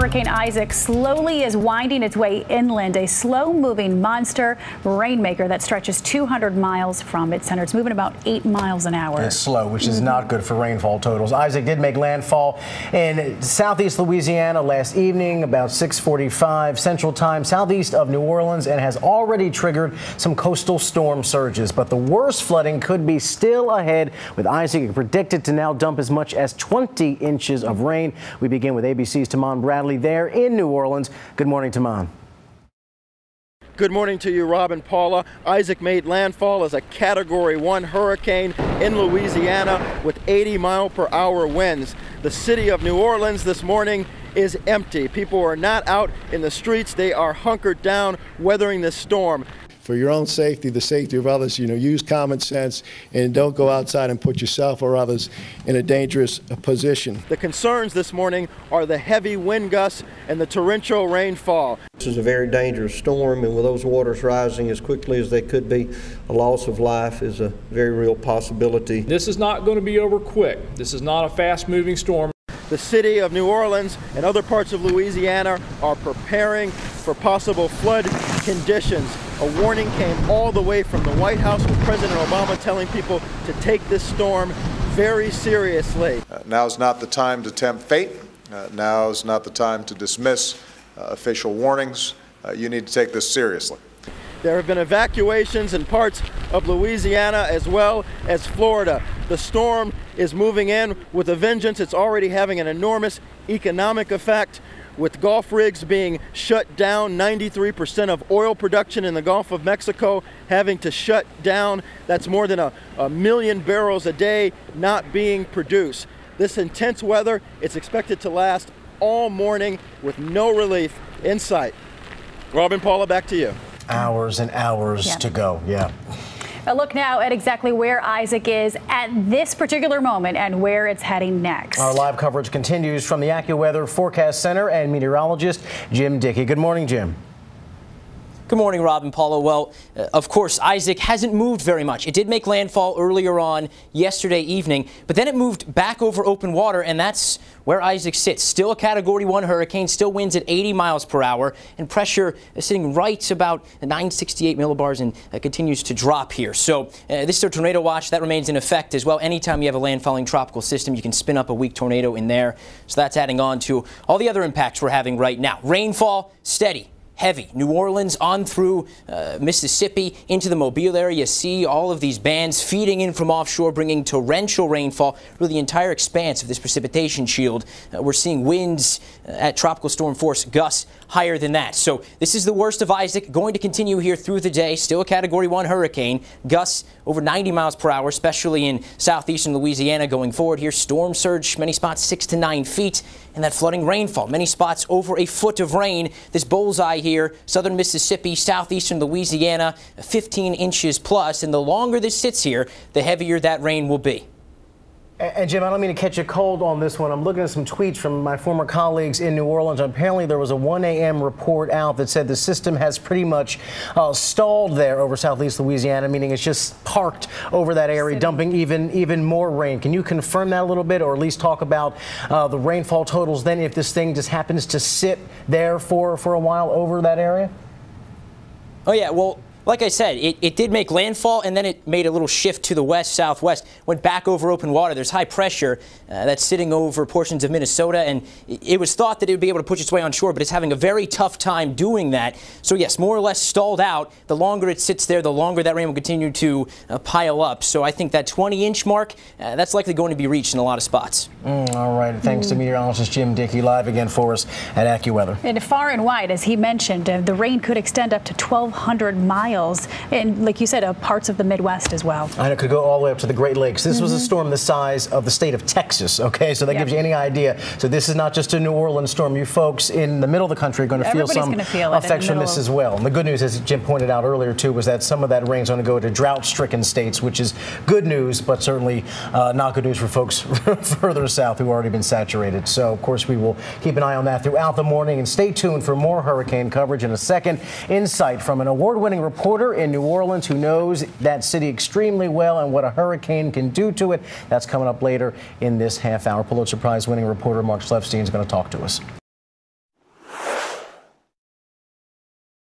Hurricane Isaac slowly is winding its way inland, a slow-moving monster rainmaker that stretches 200 miles from its center. It's moving about 8 miles an hour. It's slow, which is not good for rainfall totals. Isaac did make landfall in southeast Louisiana last evening, about 6:45 Central Time, southeast of New Orleans, and has already triggered some coastal storm surges. But the worst flooding could be still ahead, with Isaac predicted to now dump as much as 20 inches of rain. We begin with ABC's Tamon Bradley there in New Orleans. Good morning, Tamon. Good morning to you, Rob and Paula. Isaac made landfall as a Category 1 hurricane in Louisiana with 80-mile-per-hour winds. The city of New Orleans this morning is empty. People are not out in the streets. They are hunkered down, weathering this storm. For your own safety, the safety of others, use common sense and don't go outside and put yourself or others in a dangerous position. The concerns this morning are the heavy wind gusts and the torrential rainfall. This is a very dangerous storm, and with those waters rising as quickly as they could be, a loss of life is a very real possibility. This is not going to be over quick. This is not a fast-moving storm. The city of New Orleans and other parts of Louisiana are preparing for possible flood conditions. A warning came all the way from the White House, with President Obama telling people to take this storm very seriously. Now's not the time to tempt fate. Now's not the time to dismiss official warnings. You need to take this seriously. There have been evacuations in parts of Louisiana as well as Florida. The storm is moving in with a vengeance. It's already having an enormous economic effect, with Gulf rigs being shut down. 93% of oil production in the Gulf of Mexico having to shut down. That's more than a million barrels a day not being produced. This intense weather, it's expected to last all morning with no relief in sight. Robin, Paula, back to you. Hours and hours to go. Yeah. A look now at exactly where Isaac is at this particular moment and where it's heading next. Our live coverage continues from the AccuWeather Forecast Center and meteorologist Jim Dickey. Good morning, Jim. Good morning, Rob and Paula. Well, of course, Isaac hasn't moved very much. It did make landfall earlier on yesterday evening, but then it moved back over open water, and that's where Isaac sits. Still a Category 1 hurricane, still winds at 80 miles per hour, and pressure is sitting right about 968 millibars and continues to drop here. So this is a tornado watch that remains in effect as well. Anytime you have a landfalling tropical system, you can spin up a weak tornado in there. So that's adding on to all the other impacts we're having right now. Rainfall, steady. Heavy. New Orleans on through Mississippi into the Mobile area. You see all of these bands feeding in from offshore, bringing torrential rainfall through the entire expanse of this precipitation shield. We're seeing winds at tropical storm force gusts higher than that. So this is the worst of Isaac, going to continue here through the day. Still a Category 1 hurricane. Gusts over 90 miles per hour, especially in southeastern Louisiana going forward here. Storm surge, many spots 6 to 9 feet. And that flooding rainfall, many spots over a foot of rain. This bullseye here, southern Mississippi, southeastern Louisiana, 15 inches plus. And the longer this sits here, the heavier that rain will be. And Jim, I don't mean to catch a cold on this one. I'm looking at some tweets from my former colleagues in New Orleans. Apparently there was a 1 a.m. report out that said the system has pretty much stalled there over southeast Louisiana, meaning it's just parked over that area, dumping even more rain. Can you confirm that a little bit, or at least talk about the rainfall totals then if this thing just happens to sit there for a while over that area? Oh, yeah. Well, like I said, it did make landfall, and then it made a little shift to the west-southwest, went back over open water. There's high pressure that's sitting over portions of Minnesota, and it was thought that it would be able to push its way on shore, but it's having a very tough time doing that. So, yes, more or less stalled out. The longer it sits there, the longer that rain will continue to pile up. So I think that 20-inch mark, that's likely going to be reached in a lot of spots. All right. Thanks to meteorologist Jim Dickey, live again for us at AccuWeather. And far and wide, as he mentioned, the rain could extend up to 1,200 miles. And like you said, parts of the Midwest as well. And it could go all the way up to the Great Lakes. This was a storm the size of the state of Texas, okay? So that gives you any idea. So this is not just a New Orleans storm. You folks in the middle of the country are going to feel some effects from this as well. And the good news, as Jim pointed out earlier, too, was that some of that rain is going to go to drought-stricken states, which is good news, but certainly not good news for folks further south who have already been saturated. So, of course, we will keep an eye on that throughout the morning. And stay tuned for more hurricane coverage in a second. Insight from an award-winning reporter in New Orleans who knows that city extremely well and what a hurricane can do to it. That's coming up later in this half hour. Pulitzer Prize winning reporter Mark Schlefstein is going to talk to us.